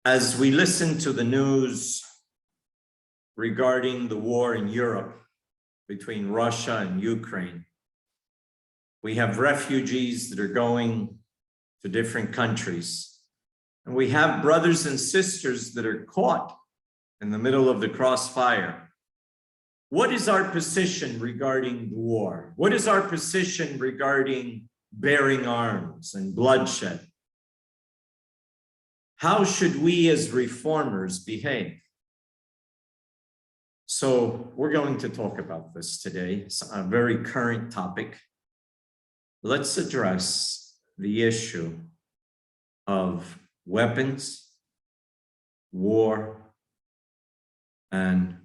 As we listen to the news regarding the war in Europe between Russia and Ukraine, we have refugees that are going to different countries. And we have brothers and sisters that are caught in the middle of the crossfire. What is our position regarding the war? What is our position regarding bearing arms and bloodshed? How should we as reformers behave? So we're going to talk about this today. It's a very current topic. Let's address the issue of weapons, war, and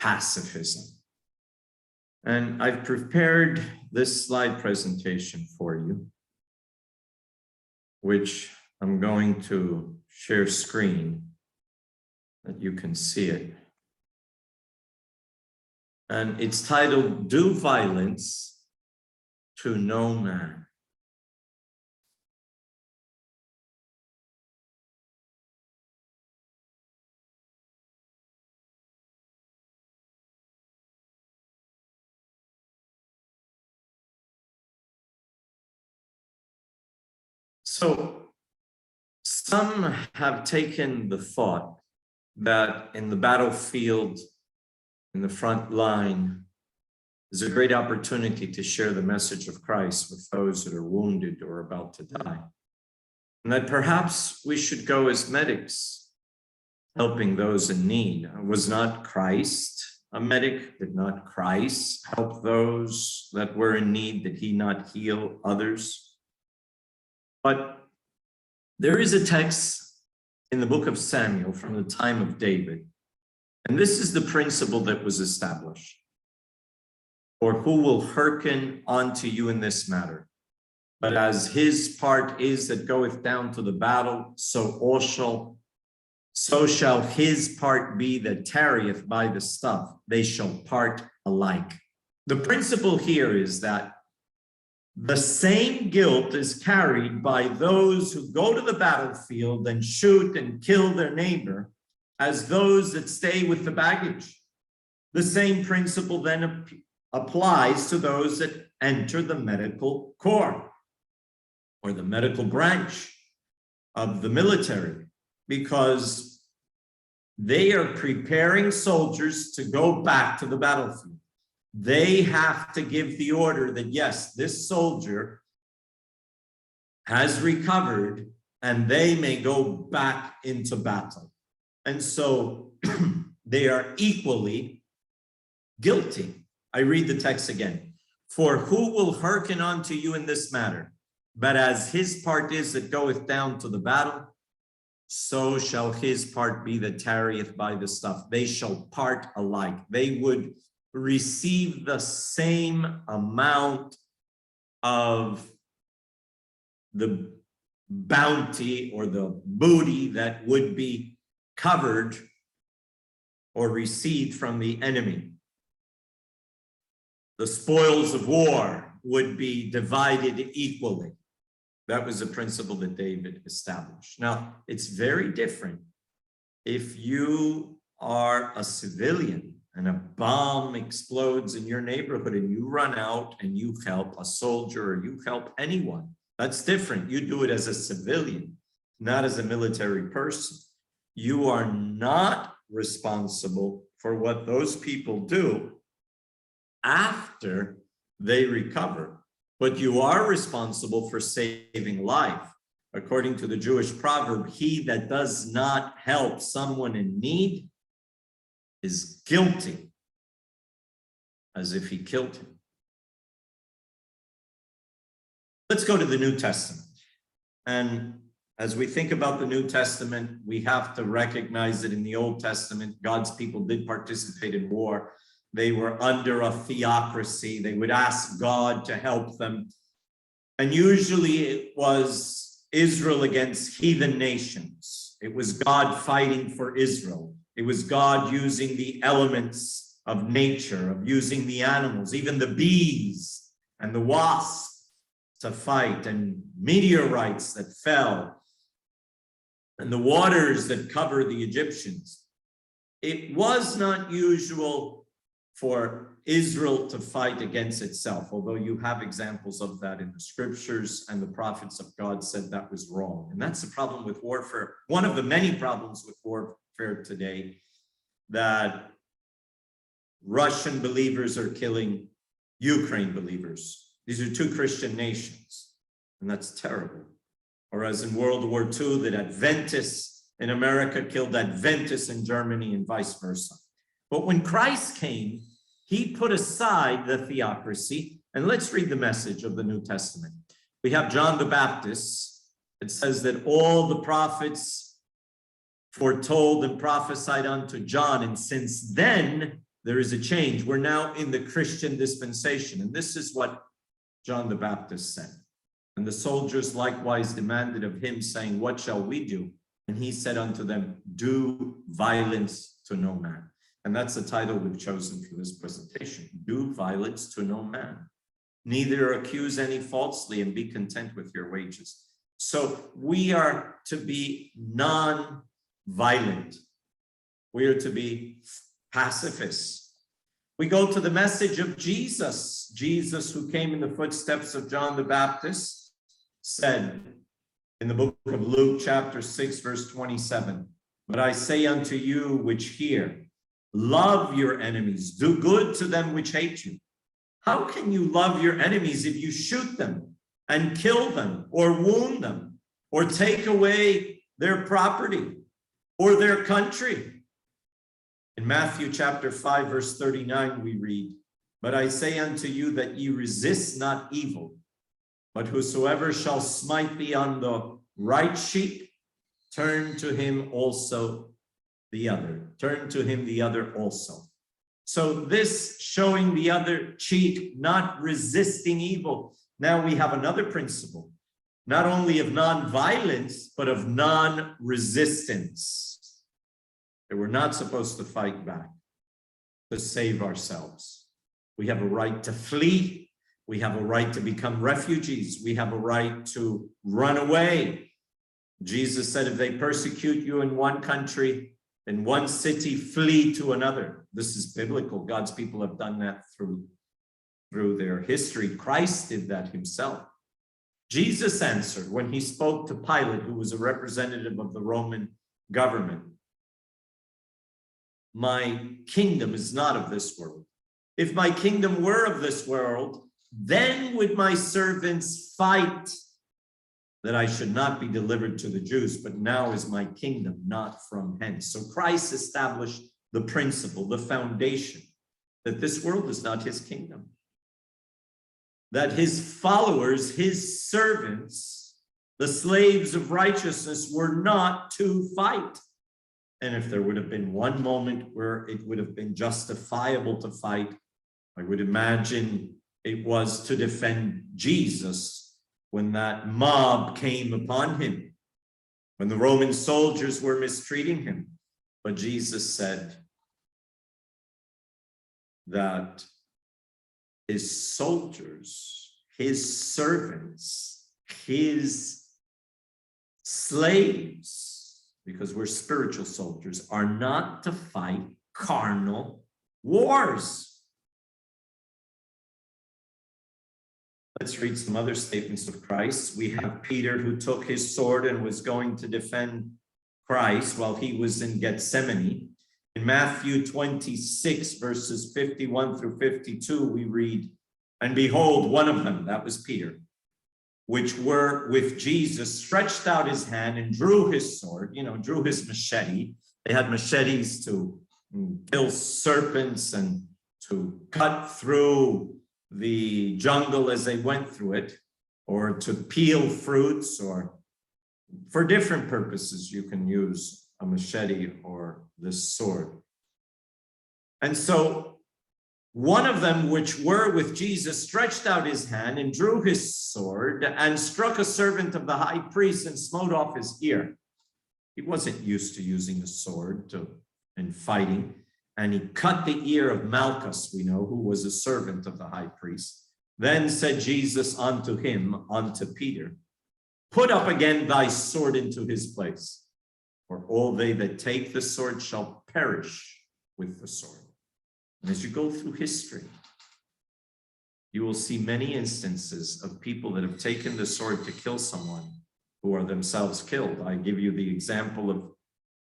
pacifism. And I've prepared this slide presentation for you, which I'm going to share screen that you can see it. And it's titled, "Do Violence to No Man." So some have taken the thought that in the battlefield, in the front line, is a great opportunity to share the message of Christ with those that are wounded or about to die. And that perhaps we should go as medics, helping those in need. Was not Christ a medic? Did not Christ help those that were in need? Did he not heal others? But there is a text in the book of Samuel from the time of David, and this is the principle that was established. "For who will hearken unto you in this matter? But as his part is that goeth down to the battle, so shall his part be that tarrieth by the stuff. They shall part alike." The principle here is that the same guilt is carried by those who go to the battlefield and shoot and kill their neighbor as those that stay with the baggage. The same principle then applies to those that enter the medical corps or the medical branch of the military, because they are preparing soldiers to go back to the battlefield. They have to give the order that, yes, this soldier has recovered and they may go back into battle. And so they are equally guilty. I read the text again. "For who will hearken unto you in this matter? But as his part is that goeth down to the battle, so shall his part be that tarrieth by the stuff. They shall part alike." They would receive the same amount of the bounty or the booty that would be covered or received from the enemy. The spoils of war would be divided equally. That was a principle that David established. Now, it's very different if you are a civilian and a bomb explodes in your neighborhood and you run out and you help a soldier or you help anyone. That's different. You do it as a civilian, not as a military person. You are not responsible for what those people do after they recover, but you are responsible for saving life. According to the Jewish proverb, he that does not help someone in need is guilty as if he killed him. Let's go to the New Testament. And as we think about the New Testament, we have to recognize that in the Old Testament, God's people did participate in war. They were under a theocracy. They would ask God to help them. And usually it was Israel against heathen nations. It was God fighting for Israel. It was God using the elements of nature, of using the animals, even the bees and the wasps to fight, and meteorites that fell and the waters that cover the Egyptians. It was not usual for Israel to fight against itself, although you have examples of that in the scriptures, and the prophets of God said that was wrong. And that's the problem with warfare. One of the many problems with warfare today, that Russian believers are killing Ukraine believers. These are two Christian nations, and that's terrible. Or as in World War II, that Adventists in America killed Adventists in Germany and vice versa. But when Christ came, he put aside the theocracy. And let's read the message of the New Testament. We have John the Baptist. It says that all the prophets foretold and prophesied unto John. And since then, there is a change. We're now in the Christian dispensation. And this is what John the Baptist said. And the soldiers likewise demanded of him, saying, what shall we do? And he said unto them, do violence to no man. And that's the title we've chosen for this presentation. Do violence to no man. Neither accuse any falsely, and be content with your wages. So we are to be non-violent. We are to be pacifists. We go to the message of Jesus. Jesus, who came in the footsteps of John the Baptist, said in the book of Luke, chapter 6, verse 27, but I say unto you which hear, love your enemies, do good to them which hate you. How can you love your enemies if you shoot them and kill them or wound them or take away their property or their country? In Matthew chapter 5, verse 39, we read, but I say unto you that ye resist not evil, but whosoever shall smite thee on the right cheek, turn to him also the other. Turn to him the other also. So this showing the other cheek, not resisting evil. Now we have another principle, not only of non-violence, but of non-resistance. That we're not supposed to fight back to save ourselves. We have a right to flee. We have a right to become refugees. We have a right to run away. Jesus said, if they persecute you in one country, in one city, flee to another. This is biblical. God's people have done that through their history. Christ did that himself. Jesus answered when he spoke to Pilate, who was a representative of the Roman government, my kingdom is not of this world. If my kingdom were of this world, then would my servants fight that I should not be delivered to the Jews, but now is my kingdom not from hence. So Christ established the principle, the foundation, that this world is not his kingdom. That his followers, his servants, the slaves of righteousness, were not to fight. And if there would have been one moment where it would have been justifiable to fight, I would imagine it was to defend Jesus when that mob came upon him, when the Roman soldiers were mistreating him. But Jesus said that his soldiers, his servants, his slaves, because we're spiritual soldiers, are not to fight carnal wars. Let's read some other statements of Christ. We have Peter, who took his sword and was going to defend Christ while he was in Gethsemane. In Matthew 26, verses 51 through 52, we read, and behold, one of them, that was Peter, which were with Jesus, stretched out his hand and drew his sword, drew his machete. They had machetes to kill serpents and to cut through the jungle as they went through it, or to peel fruits, or for different purposes you can use a machete or this sword. And so one of them, which were with Jesus, stretched out his hand and drew his sword and struck a servant of the high priest and smote off his ear. He wasn't used to using a sword in fighting. And he cut the ear of Malchus, we know, who was a servant of the high priest. Then said Jesus unto him, unto Peter, put up again thy sword into his place. for all they that take the sword shall perish with the sword. And as you go through history, you will see many instances of people that have taken the sword to kill someone who are themselves killed. I give you the example of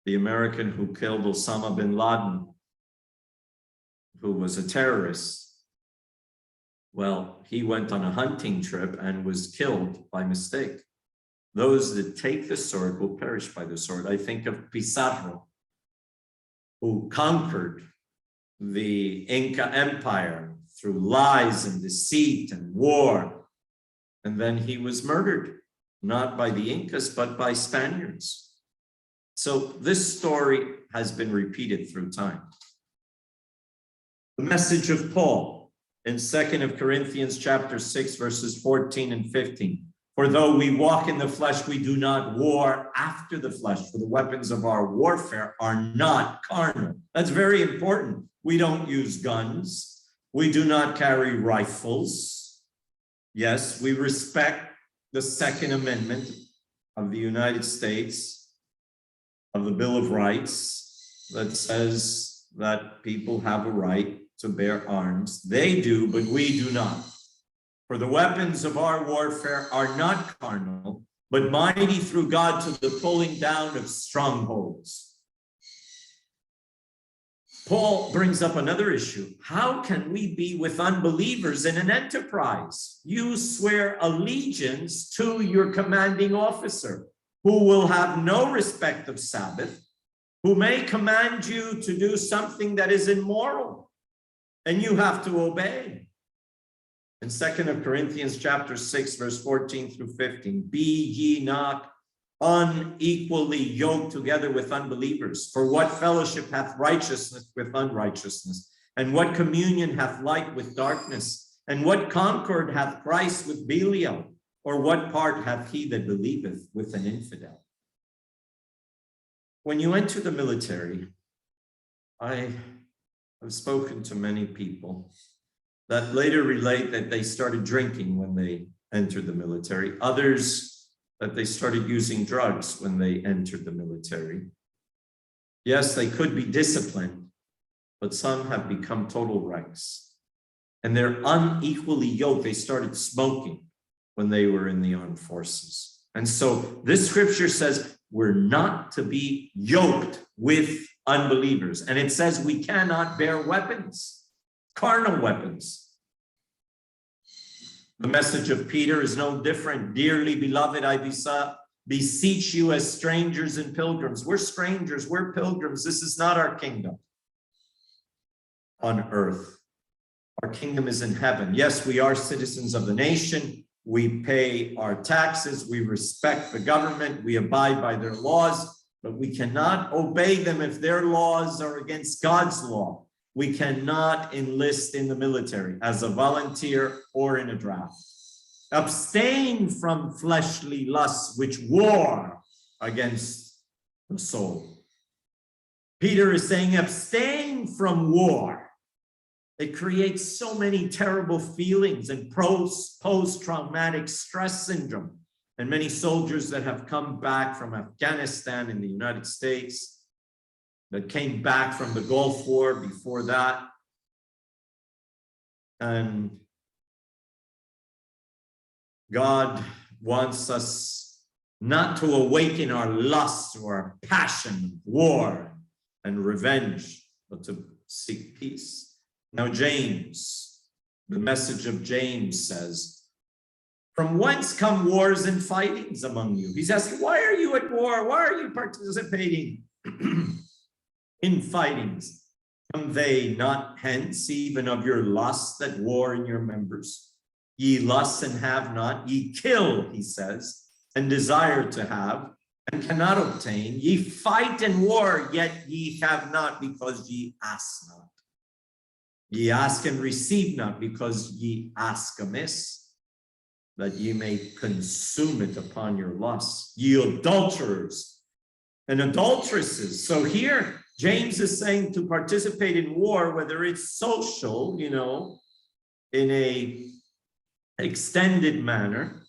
the American who killed Osama bin Laden, who was a terrorist. Well, he went on a hunting trip and was killed by mistake. Those that take the sword will perish by the sword. I think of Pizarro, who conquered the Inca Empire through lies and deceit and war. And then he was murdered, not by the Incas, but by Spaniards. So this story has been repeated through time. The message of Paul in 2 Corinthians chapter 6, verses 14 and 15. For though we walk in the flesh, we do not war after the flesh, for the weapons of our warfare are not carnal. That's very important. We don't use guns. We do not carry rifles. Yes, we respect the Second Amendment of the United States, of the Bill of Rights, that says that people have a right to bear arms. They do, but we do not. For the weapons of our warfare are not carnal, but mighty through God to the pulling down of strongholds. Paul brings up another issue. How can we be with unbelievers in an enterprise? You swear allegiance to your commanding officer, who will have no respect of Sabbath, who may command you to do something that is immoral, and you have to obey. In 2 Corinthians chapter 6, verse 14 through 15, be ye not unequally yoked together with unbelievers. For what fellowship hath righteousness with unrighteousness? And what communion hath light with darkness? And what concord hath Christ with Belial? Or what part hath he that believeth with an infidel? When you enter the military, I have spoken to many people that later relate that they started drinking when they entered the military. Others that they started using drugs when they entered the military. Yes, they could be disciplined, but some have become total wrecks. And they're unequally yoked. They started smoking when they were in the armed forces. And so this scripture says we're not to be yoked with unbelievers. And it says we cannot bear weapons, carnal weapons. The message of Peter is no different. Dearly beloved, I beseech you as strangers and pilgrims. We're strangers, we're pilgrims. This is not our kingdom on earth. Our kingdom is in heaven. Yes, we are citizens of the nation. We pay our taxes. We respect the government. We abide by their laws, but we cannot obey them if their laws are against God's law. We cannot enlist in the military as a volunteer or in a draft. Abstain from fleshly lusts which war against the soul. Peter is saying abstain from war. It creates so many terrible feelings and post-traumatic stress syndrome. And many soldiers that have come back from Afghanistan in the United States, that came back from the Gulf War before that. And God wants us not to awaken our lust or our passion, war and revenge, but to seek peace. Now, James, the message of James says, from whence come wars and fightings among you? He's asking, why are you at war? Why are you participating in fightings? Come they not hence even of your lusts that war in your members? Ye lust and have not, ye kill, he says, and desire to have, and cannot obtain. Ye fight and war, yet ye have not, because ye ask not. Ye ask and receive not, because ye ask amiss, that ye may consume it upon your lusts. Ye adulterers and adulteresses. So here, James is saying to participate in war, whether it's social, in a extended manner,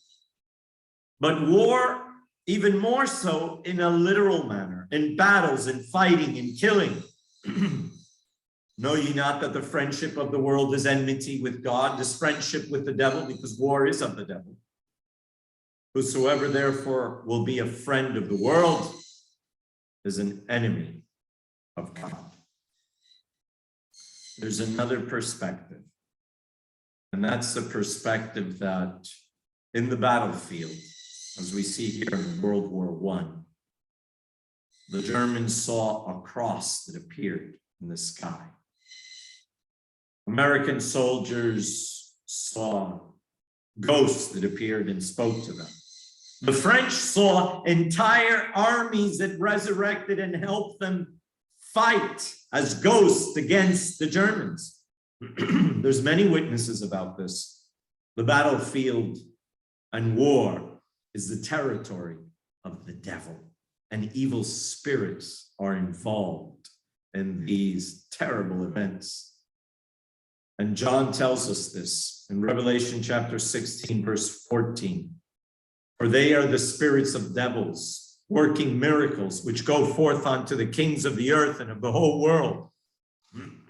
but war even more so in a literal manner, in battles, in fighting, in killing. Know ye not that the friendship of the world is enmity with God, this friendship with the devil, because war is of the devil. Whosoever therefore will be a friend of the world is an enemy of God. There's another perspective, and that's the perspective that in the battlefield, as we see here in World War I, the Germans saw a cross that appeared in the sky. American soldiers saw ghosts that appeared and spoke to them. The French saw entire armies that resurrected and helped them fight as ghosts against the Germans. There's many witnesses about this. The battlefield and war is the territory of the devil, and evil spirits are involved in these terrible events. And John tells us this in Revelation chapter 16, verse 14. For they are the spirits of devils, working miracles, which go forth unto the kings of the earth and of the whole world,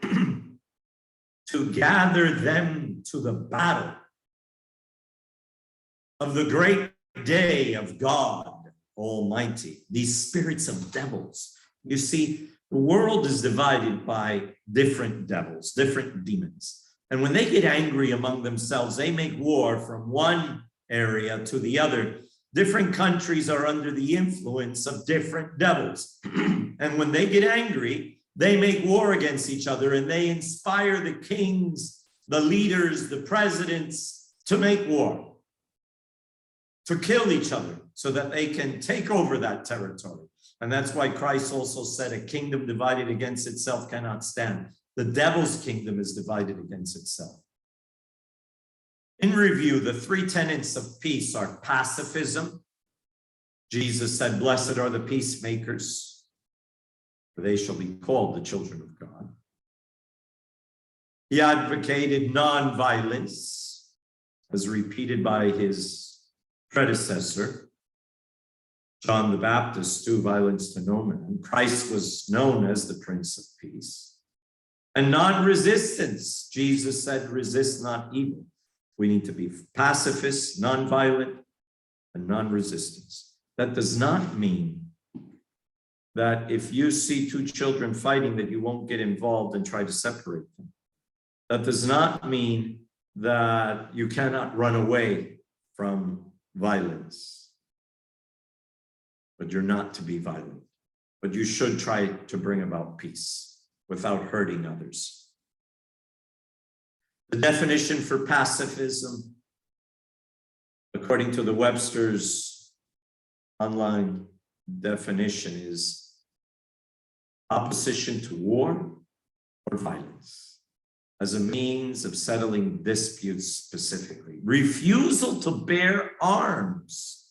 to gather them to the battle of the great day of God Almighty. These spirits of devils. You see, the world is divided by different devils, different demons. And when they get angry among themselves, they make war from one area to the other. Different countries are under the influence of different devils. And when they get angry, they make war against each other, and they inspire the kings, the leaders, the presidents to make war, to kill each other so that they can take over that territory. And that's why Christ also said a kingdom divided against itself cannot stand. The devil's kingdom is divided against itself. In review, the three tenets of peace are pacifism. Jesus said, blessed are the peacemakers, for they shall be called the children of God. He advocated nonviolence, as repeated by his predecessor, John the Baptist, do violence to no man. Christ was known as the Prince of Peace. And non-resistance, Jesus said, resist not evil. We need to be pacifists, nonviolent, and non-resistance. That does not mean that if you see two children fighting that you won't get involved and try to separate them. That does not mean that you cannot run away from violence. But you're not to be violent. But you should try to bring about peace without hurting others. The definition for pacifism, according to the Webster's online definition, is opposition to war or violence as a means of settling disputes specifically. Refusal to bear arms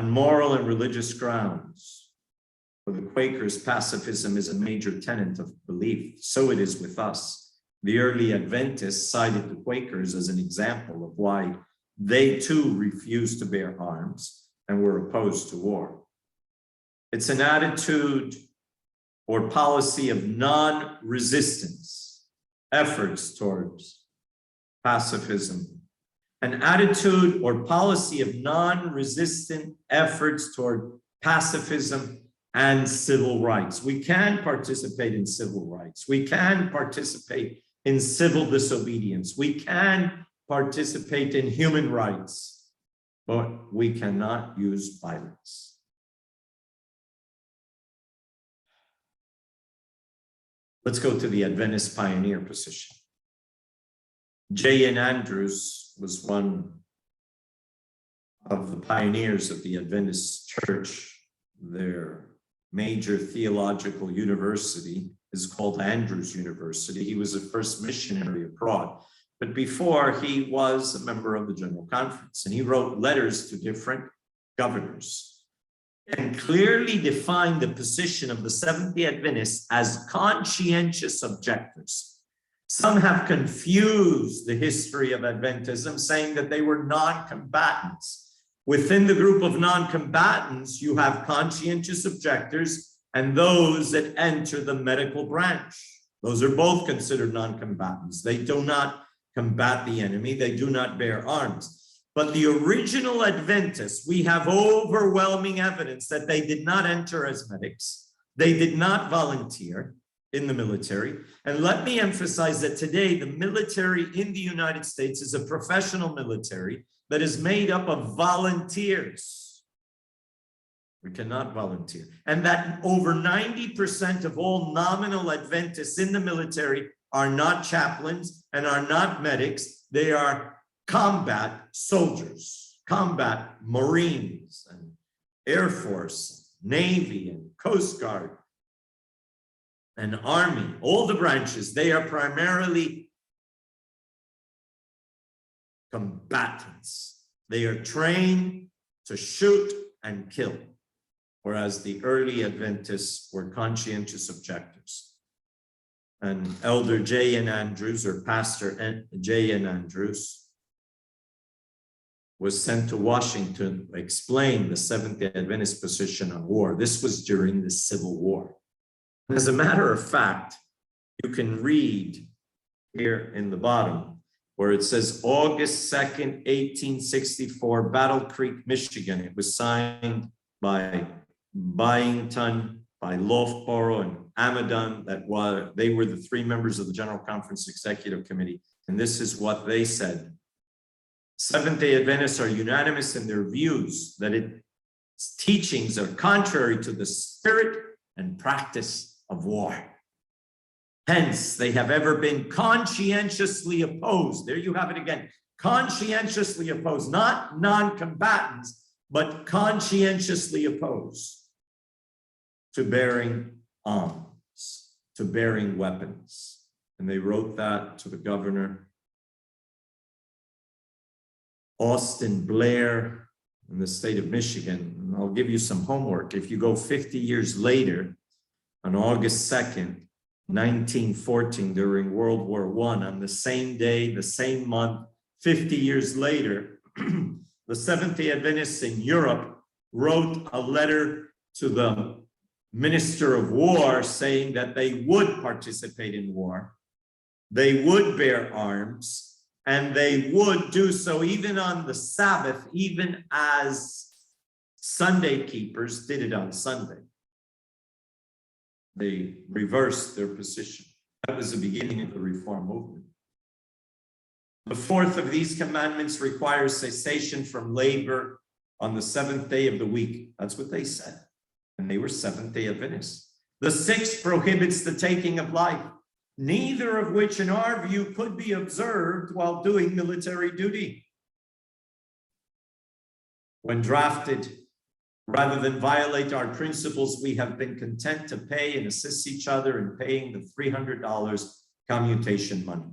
on moral and religious grounds. For the Quakers, pacifism is a major tenet of belief. So it is with us. The early Adventists cited the Quakers as an example of why they too refused to bear arms and were opposed to war. It's an attitude or policy of non-resistance, efforts towards pacifism. An attitude or policy of non-resistant efforts toward pacifism and civil rights. We can participate in civil rights. We can participate in civil disobedience. We can participate in human rights, but we cannot use violence. Let's go to the Adventist pioneer position. J.N. Andrews was one of the pioneers of the Adventist Church. Their major theological university is called Andrews University. He was the first missionary abroad, but before he was a member of the General Conference, and he wrote letters to different governors and clearly defined the position of the Seventh-day Adventists as conscientious objectors. Some have confused the history of Adventism, saying that they were non-combatants. Within the group of non-combatants, you have conscientious objectors and those that enter the medical branch. Those are both considered non-combatants. They do not combat the enemy. They do not bear arms. But the original Adventists, we have overwhelming evidence that they did not enter as medics. They did not volunteer in the military. And let me emphasize that today, the military in the United States is a professional military that is made up of volunteers. We cannot volunteer. And that over 90% of all nominal Adventists in the military are not chaplains and are not medics. They are combat soldiers, combat Marines and Air Force, Navy and Coast Guard and Army, all the branches. They are primarily combatants. They are trained to shoot and kill, whereas the early Adventists were conscientious objectors. And Elder J.N. Andrews, or Pastor J.N. Andrews, was sent to Washington to explain the Seventh-day Adventist position on war. This was during the Civil War. As a matter of fact, you can read here in the bottom where it says August 2nd, 1864, Battle Creek, Michigan. It was signed by Byington, by Loughborough and Amadon. They were the three members of the General Conference Executive Committee. And this is what they said. Seventh-day Adventists are unanimous in their views that its teachings are contrary to the spirit and practice of war. Hence, they have ever been conscientiously opposed. There you have it again. Conscientiously opposed, not non-combatants, but conscientiously opposed to bearing arms, to bearing weapons. And they wrote that to the governor. Austin Blair in the state of Michigan. And I'll give you some homework. If you go 50 years later, on August 2nd, 1914, during World War I, on the same day, the same month, 50 years later, the Seventh-day Adventists in Europe wrote a letter to the Minister of War saying that they would participate in war, they would bear arms, and they would do so even on the Sabbath, even as Sunday keepers did it on Sunday. They reversed their position. That was the beginning of the Reform movement. The fourth of these commandments requires cessation from labor on the seventh day of the week. That's what they said. And they were Seventh-day Adventists. The sixth prohibits the taking of life, neither of which in our view could be observed while doing military duty. When drafted, rather than violate our principles, we have been content to pay and assist each other in paying the $300 commutation money.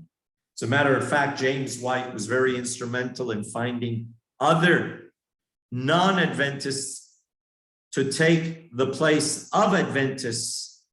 As a matter of fact, James White was very instrumental in finding other non-Adventists to take the place of Adventists,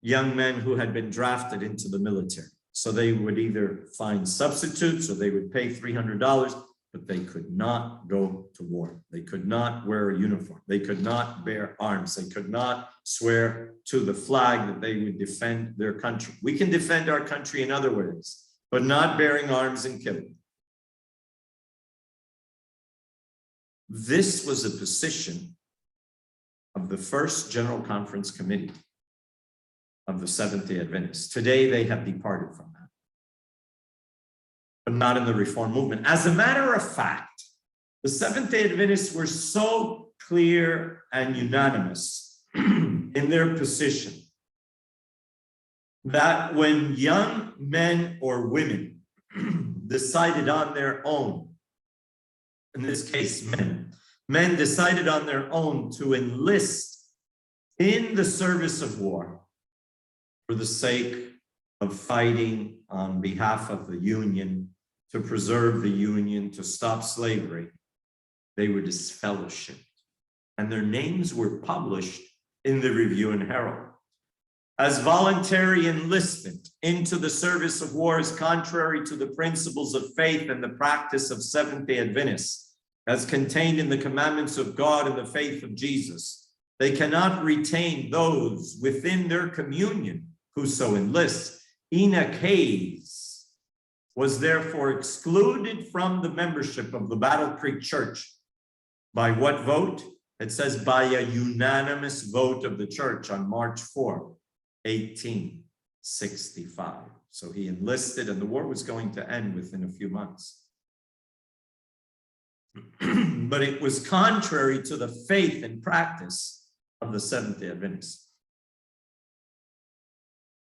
young men who had been drafted into the military. So they would either find substitutes or they would pay $300, but they could not go to war. They could not wear a uniform. They could not bear arms. They could not swear to the flag that they would defend their country. We can defend our country in other ways, but not bearing arms and killing. This was a position of the first General Conference Committee of the Seventh-day Adventists. Today, they have departed from that, but not in the Reform movement. As a matter of fact, the Seventh-day Adventists were so clear and unanimous in their position that when young men or women decided on their own, in this case, men decided on their own to enlist in the service of war for the sake of fighting on behalf of the Union, to preserve the Union, to stop slavery, they were disfellowshipped. And their names were published in the Review and Herald. As voluntary enlistment into the service of war is contrary to the principles of faith and the practice of Seventh-day Adventists, as contained in the commandments of God and the faith of Jesus. They cannot retain those within their communion who so enlist. Enoch Hayes was therefore excluded from the membership of the Battle Creek Church. By what vote? It says by a unanimous vote of the church on March 4, 1865. So he enlisted and the war was going to end within a few months. But it was contrary to the faith and practice of the Seventh-day Adventists.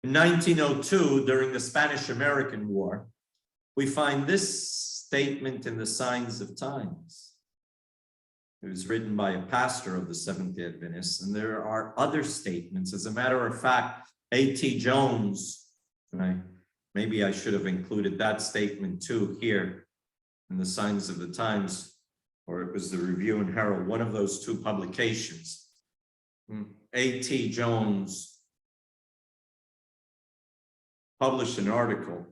In 1902, during the Spanish-American War, we find this statement in the Signs of Times. It was written by a pastor of the Seventh-day Adventists, and there are other statements. As a matter of fact, A.T. Jones, and maybe I should have included that statement too here in the Signs of the Times, or it was the Review and Herald, one of those two publications. A.T. Jones published an article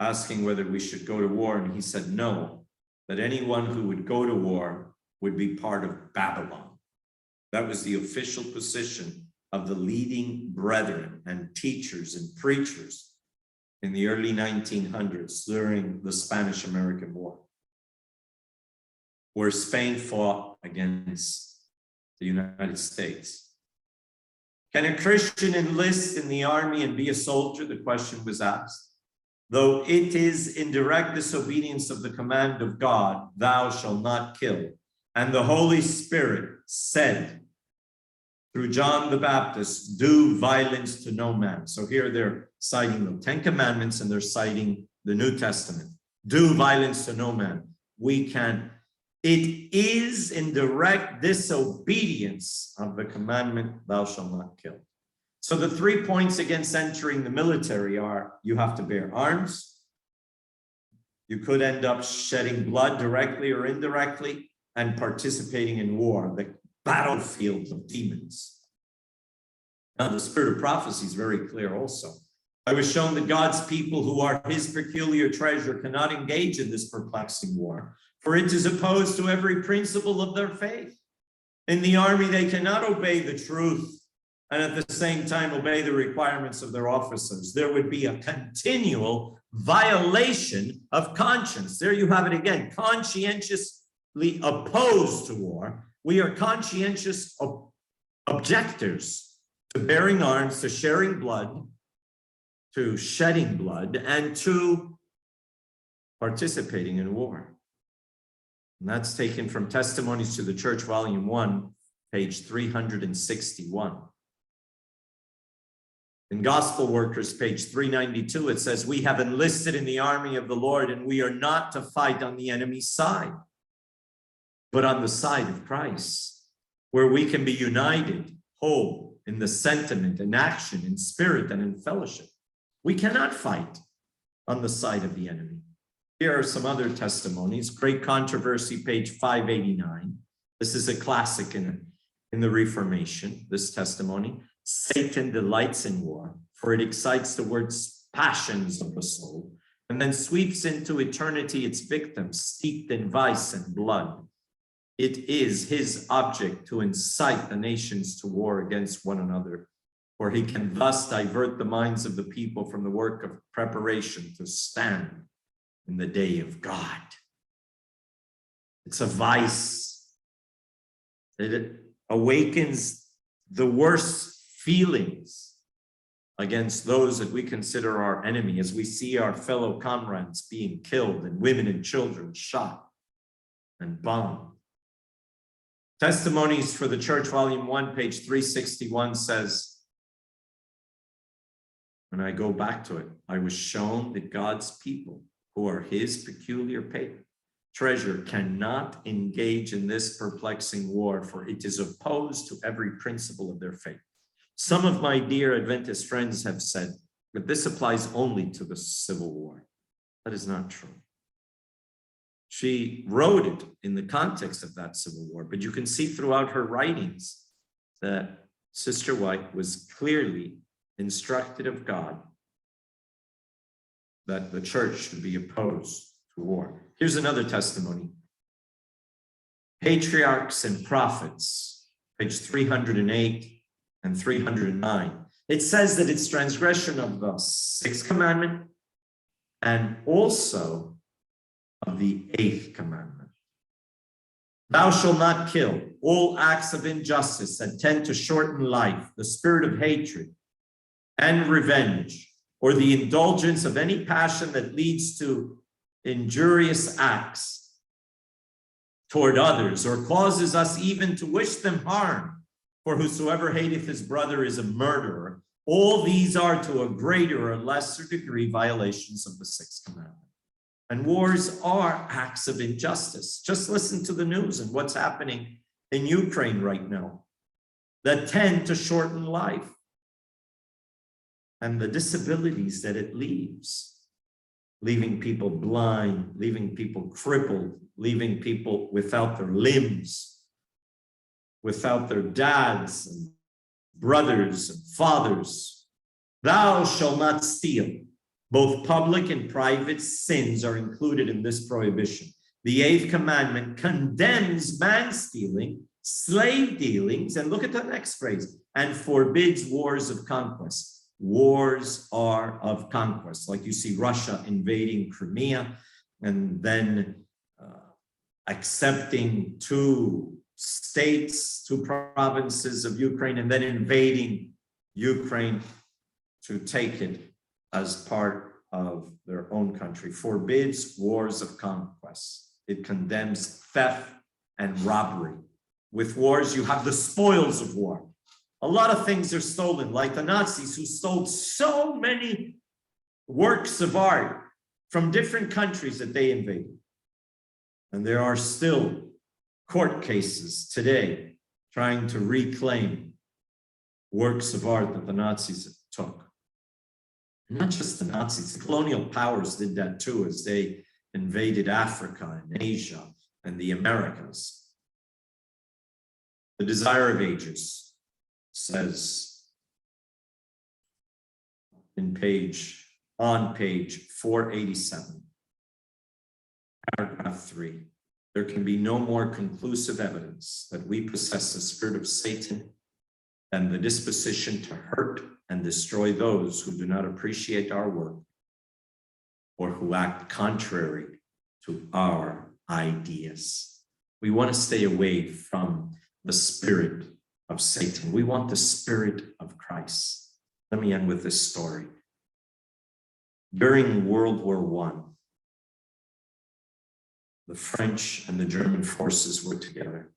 asking whether we should go to war, and he said no, that anyone who would go to war would be part of Babylon. That was the official position of the leading brethren and teachers and preachers in the early 1900s during the Spanish-American War, where Spain fought against the United States. Can a Christian enlist in the army and be a soldier? The question was asked. Though it is in direct disobedience of the command of God, thou shalt not kill. And the Holy Spirit said through John the Baptist, do violence to no man. So here they're citing the 10 Commandments and they're citing the New Testament. Do violence to no man. We can. It is in direct disobedience of the commandment, thou shalt not kill. So the 3 points against entering the military are, you have to bear arms. You could end up shedding blood directly or indirectly and participating in war, the battlefield of demons. Now, the spirit of prophecy is very clear also. I was shown that God's people who are his peculiar treasure cannot engage in this perplexing war, for it is opposed to every principle of their faith. In the army, they cannot obey the truth and at the same time obey the requirements of their officers. There would be a continual violation of conscience. There you have it again, conscientiously opposed to war. We are conscientious objectors to bearing arms, to sharing blood, to shedding blood, and to participating in war. And that's taken from Testimonies to the Church, Volume 1, page 361. In Gospel Workers, page 392, it says, we have enlisted in the army of the Lord, and we are not to fight on the enemy's side, but on the side of Christ, where we can be united, whole in the sentiment, in action, in spirit, and in fellowship. We cannot fight on the side of the enemy. Here are some other testimonies. Great Controversy, page 589. This is a classic in the Reformation, this testimony. Satan delights in war, for it excites the words passions of the soul, and then sweeps into eternity its victims, steeped in vice and blood. It is his object to incite the nations to war against one another, for he can thus divert the minds of the people from the work of preparation to stand in the day of God. It's a vice. It awakens the worst feelings against those that we consider our enemy, as we see our fellow comrades being killed and women and children shot and bombed. Testimonies for the Church, Volume 1, page 361 says, when I go back to it, I was shown that God's people, who are his peculiar treasure, cannot engage in this perplexing war, for it is opposed to every principle of their faith. Some of my dear Adventist friends have said that this applies only to the Civil War. That is not true. She wrote it in the context of that Civil War, but you can see throughout her writings that Sister White was clearly instructed of God that the church should be opposed to war. Here's another testimony. Patriarchs and Prophets, page 308 and 309. It says that it's transgression of the sixth commandment and also of the eighth commandment. Thou shalt not kill. All acts of injustice that tend to shorten life, the spirit of hatred and revenge, or the indulgence of any passion that leads to injurious acts toward others, or causes us even to wish them harm. For whosoever hateth his brother is a murderer. All these are to a greater or lesser degree violations of the sixth commandment. And wars are acts of injustice. Just listen to the news and what's happening in Ukraine right now that tend to shorten life and the disabilities that it leaves, leaving people blind, leaving people crippled, leaving people without their limbs, without their dads and brothers and fathers. Thou shalt not steal. Both public and private sins are included in this prohibition. The eighth commandment condemns man-stealing, slave dealings, and look at the next phrase, and forbids wars of conquest. Wars are of conquest, like you see Russia invading Crimea and then accepting two states, two provinces of Ukraine, and then invading Ukraine to take it as part of their own country. Forbids wars of conquest. It condemns theft and robbery. With wars, you have the spoils of war. A lot of things are stolen, like the Nazis who stole so many works of art from different countries that they invaded. And there are still court cases today trying to reclaim works of art that the Nazis took. Not just the Nazis, the colonial powers did that too as they invaded Africa and Asia and the Americas. The Desire of Ages says on page 487, paragraph 3, there can be no more conclusive evidence that we possess the spirit of Satan than the disposition to hurt and destroy those who do not appreciate our work or who act contrary to our ideas. We want to stay away from the spirit of Satan. We want the spirit of Christ. Let me end with this story. During World War I, the French and the German forces were together.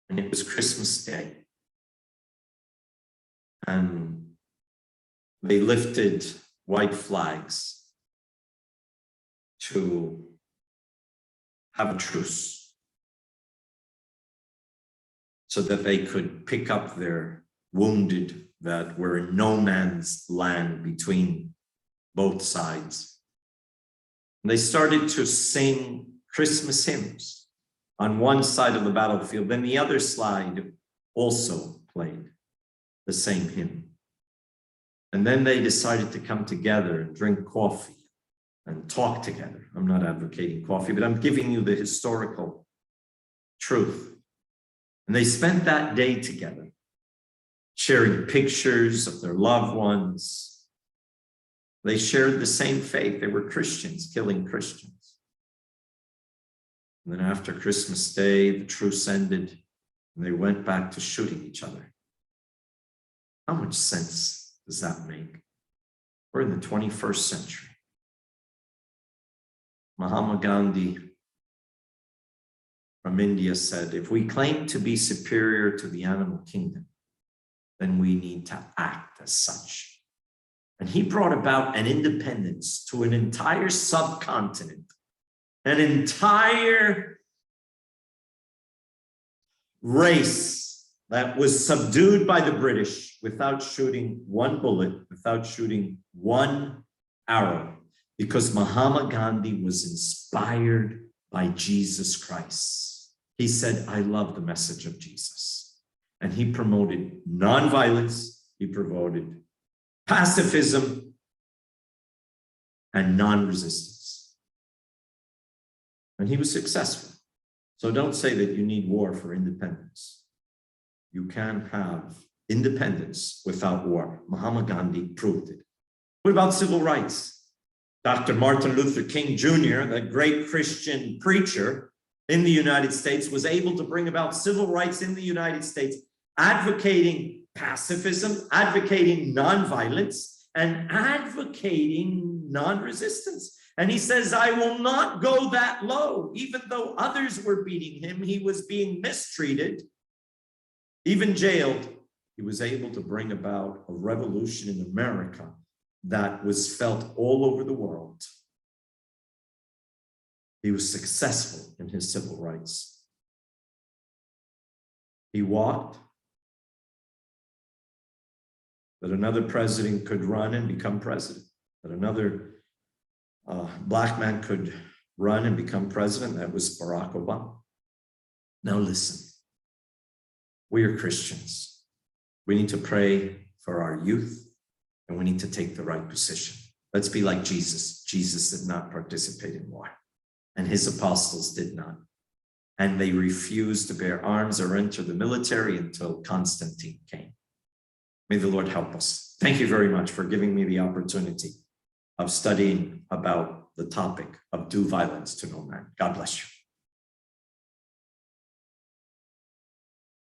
And it was Christmas Day. And they lifted white flags to have a truce so that they could pick up their wounded that were in no man's land between both sides. And they started to sing Christmas hymns on one side of the battlefield. Then the other side also played the same hymn. And then they decided to come together and drink coffee and talk together. I'm not advocating coffee, but I'm giving you the historical truth. And they spent that day together, sharing pictures of their loved ones. They shared the same faith. They were Christians, killing Christians. And then after Christmas Day, the truce ended, and they went back to shooting each other. How much sense does that make? We're in the 21st century. Mahatma Gandhi from India said, if we claim to be superior to the animal kingdom, then we need to act as such. And he brought about an independence to an entire subcontinent, an entire race that was subdued by the British without shooting one bullet, without shooting one arrow, because Mahatma Gandhi was inspired by Jesus Christ. He said, I love the message of Jesus. And he promoted nonviolence, he promoted pacifism, and non-resistance. And he was successful. So don't say that you need war for independence. You can have independence without war. Mahatma Gandhi proved it. What about civil rights? Dr. Martin Luther King Jr., the great Christian preacher in the United States, was able to bring about civil rights in the United States, advocating pacifism, advocating nonviolence, and advocating non-resistance. And he says, I will not go that low. Even though others were beating him, he was being mistreated, even jailed. He was able to bring about a revolution in America that was felt all over the world. He was successful in his civil rights. He walked that another president could run and become president, that another Black man could run and become president. That was Barack Obama. Now listen, we are Christians. We need to pray for our youth, and we need to take the right position. Let's be like Jesus. Jesus did not participate in war, and his apostles did not. And they refused to bear arms or enter the military until Constantine came. May the Lord help us. Thank you very much for giving me the opportunity of studying about the topic of do violence to no man. God bless you.